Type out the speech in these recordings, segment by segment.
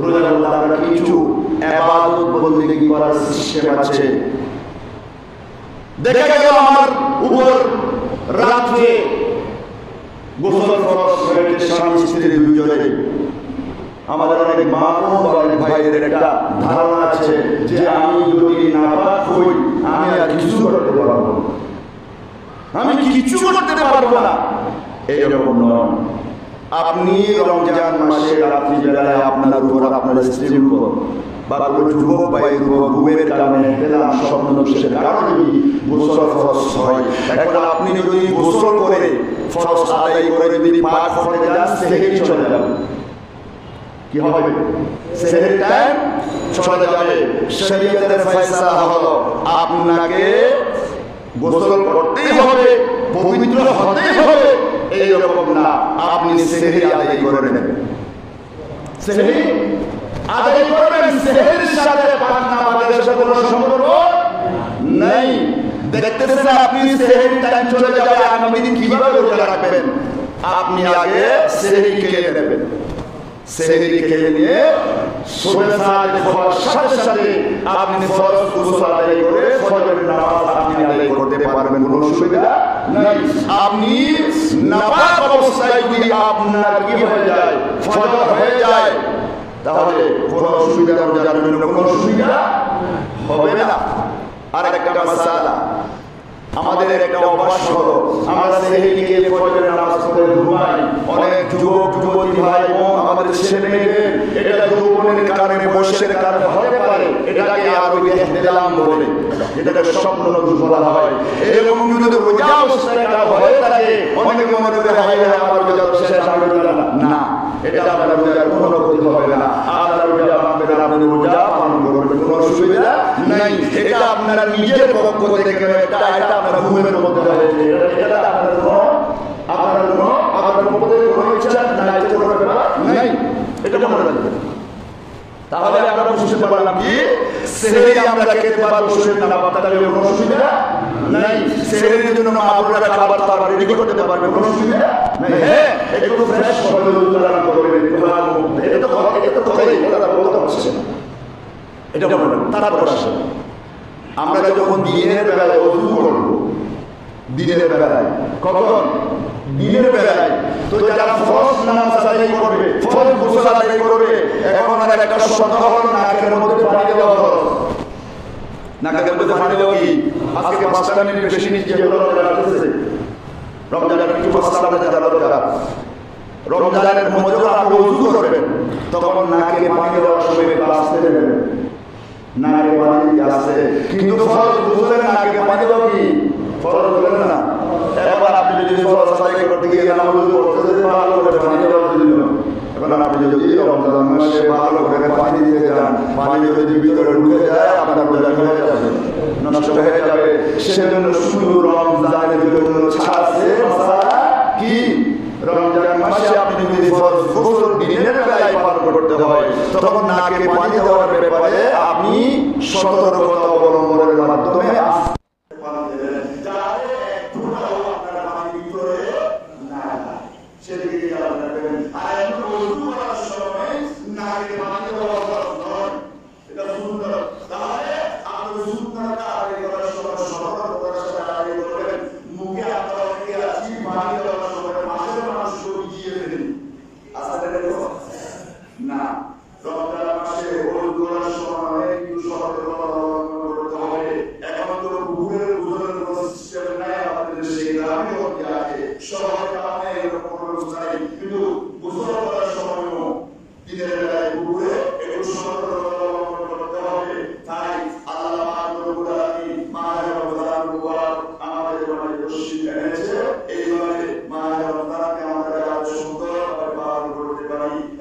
রোজার মধ্যে আমরা কিছু ইবাদত বন্দেগী করার সিস্টেম আছে। দেখা গেল আমার উপর রাত্রে গোসল ফরজ হয়েছে স্বামী স্ত্রী দুজনে। আমাদের অনেক মা ও অনেক ভাইয়ের একটা ধারণা আছে যে আমি যদি নাপাক হই আমি আর কিছু করতে পারবো না, আমি কিছু করতে পারবো না। এইরকম নয়। আপনি রমজান মাসে রাত্রি বেলায় আপনার উপর, আপনার স্ত্রীর উপর বা কোনো যুবক ভাইয়ের উপর ঘুমের কারণে পেলাম স্বপ্নদোষের কারণে গোসল ফরজ হয়। এখন আপনি যদি গোসল করে ফরজ আদায় করে যদি পাক করতে যান, সেহেরি চলে যাবে। কি হবে? সেহেরি টাইম চলে যাবে। শরীয়তের ফয়সালা হলো আপনাকে গোসল করতেই হবে, পবিত্র হতেই হবে, এইরকম না। আপনি সেহেরি আদায় করে নেবেন, সেহেরি আদায় করবেন। সেহেরির সাথে পাক নামাজের সাথে কোনো সম্পর্ক নেই। দেখতেছেন আপনি সেহেরি টাইম চলে যাবে, আগামী দিন কিভাবে রোজা রাখবেন? আপনি আগে সেহেরি খেয়ে নেবেন। সেহেরি খেয়ে নিয়ে সুবহ সাজদা করার সাথে সাথে আপনি ফরজ গোসল আদায় করে ফজরের নামাজ আপনি আদায় করতে পারবেন, কোনো অসুবিধা নাই। আপনি নাপাক অবস্থায় যদি আপনার কি হয়ে যায়, ফজর হয়ে যায়, তাহলে কোনো অসুবিধা, রোজার জন্য কোনো অসুবিধা হবে না। আর একটা মাসালা, আমাদের একটা অভ্যাস হলো আমরা সেহেরি খেয়ে ফজরের নামাজ পড়ে ঘুমাই। অনেক যুবক যুবতী ভাই বোন আমাদের ছেলে মেয়েদের এটা যৌবনের কারণে, বয়সের কারণে হতে পারে, এটাকে আরবি ইহতিলাম বলে, এটাকে স্বপ্ন নজর বলা হয়। এরকম যদি রোজা অবস্থায় এটা হয়ে থাকে, অনেকে মনে করে হায় হায় আমার রোজা শেষ, আমি রোজা না। এটা আপনার রোজার কোনো ক্ষতি হবে না। আপনার রোজা ভাঙবে না, আপনি রোজা পালন করবেন, কোনো অসুবিধা নাই। এটা আপনার নিজের পক্ষ থেকে এটা আপনার ঘুমের মধ্যে হয়েছে, এটা আপনার পক্ষ থেকে কোনো ইচ্ছা নাই, কোনো ব্যাপার নাই। এটা মনে রাখবেন। তাহলে আমরা বুঝতে পারলাম কি সেহেরি আমরা খেতে পারবো, শরীর না বাতালে কোনো অসুবিধা নাই। সেহেরির জন্য আপনারা খাবার দাবার রেডি করতে পারবেন, কোনো অসুবিধা নাই। হ্যাঁ, একটু ফ্রেশ ভাবে উচ্চারণ করবেন, এটা তো করেই এটা বলতে পারছে না, এটা মনে রাখবেন। তারপর আসে আমরা যখন দিনের বেলায় ওযু করব, দিনের বেলায় কখন? দিনের বেলায়। তো যারা ফরজ নামাজ আদায় করবে, ফরজ গোসল আদায় করবে, এখন আর একটা শর্ত হলো নাকের মধ্যে পানি দেওয়া হলো। নাকের মধ্যে পানি দেওয়া কি আজকে 5টা মিনিট বেশি নিচে যেগুলো আসতেছে, রমজানের কিছু মশলা আপনাদের জানা দরকার। রমজানের মধ্যে যখন আপনি ওযু করবেন, তখন নাকে পানি দেওয়ার সময় আসতে দেবেন, নাকে পানি আসে। কিন্তু ফরজ গোসলের নাকে পানি দেওয়া কি ফরজ বলেন না? এবার আপনি যদি ফরজ আদায় করতে গিয়ে নামাজ পড়তে ভালো করে পানি দেওয়ার জন্য, এখন আপনি যদি রমজান মাসে ভালো করে পানি দিয়ে যান, পানি যদি ভিতরে ঢুকে যায় আপনার রোজা হয়ে যাবে, নষ্ট হয়ে যাবে। সেজন্য শুধু রমজানের জন্য ছাড় আছে মাসালা কি? রমজান মাসে আপনি যদি ফরজ গোসল দিনের বেলায় পালন করতে হয়, তখন নাকে পানি দেওয়ার ব্যাপারে আপনি সতর্কতা অবলম্বনের মাধ্যমে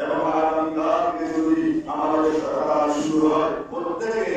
এবং আগামীকালকে যদি আমাদের সরকার শুরু হয়, প্রত্যেকে